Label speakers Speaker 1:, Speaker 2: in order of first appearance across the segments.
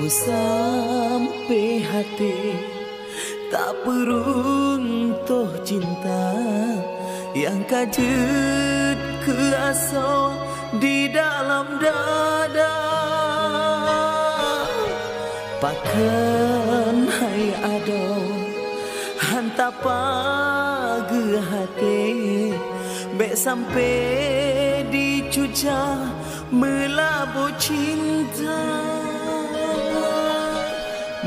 Speaker 1: Sampai hati tak beruntuh cinta yang kajet ke asa di dalam dada. Pakan hai ado hantar pagi hati bek sampai dicuca melabuh cinta.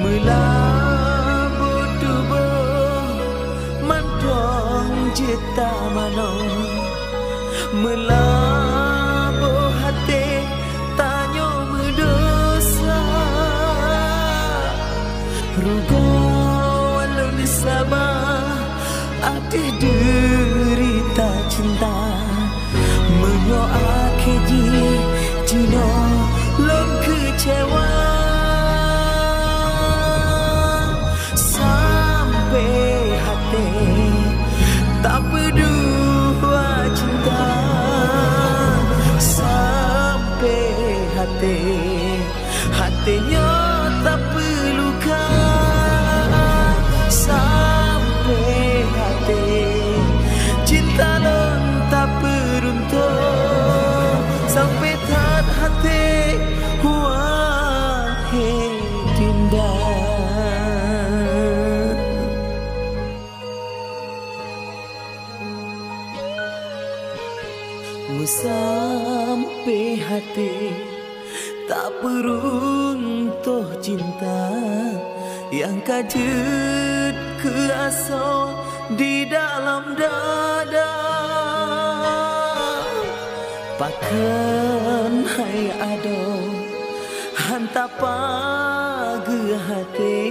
Speaker 1: Melabuh tubuh mantong jeta mano, melabuh hati tanya mendosa. Rugo walau disabah ada derita cinta, menyoak keji jino lom kecewa. Tak berdua cinta sampai hati, hatinya tak perluka sampai hati, cinta lon tak beruntung sampai tak hati. Wahai dinda, sampai hati tak beruntuh cinta yang kajet ke asa di dalam dada. Pakan hai ado hantar pagi hati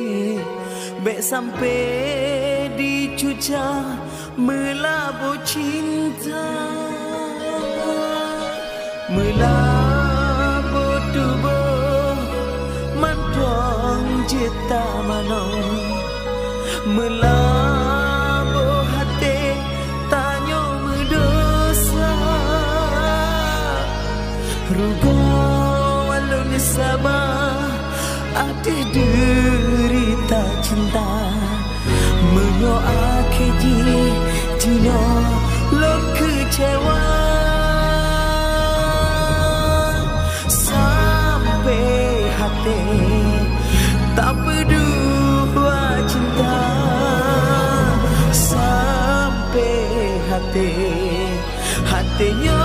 Speaker 1: bek sampai dicuca melabuh cinta. Melabuh tubuh mantong jeta mano, melabuh hati tanya mendosa. Rugo walau nisabah ada derita cinta, menyoak keji jino lom kecewa. Tak berdua cinta sampai hati, hatinya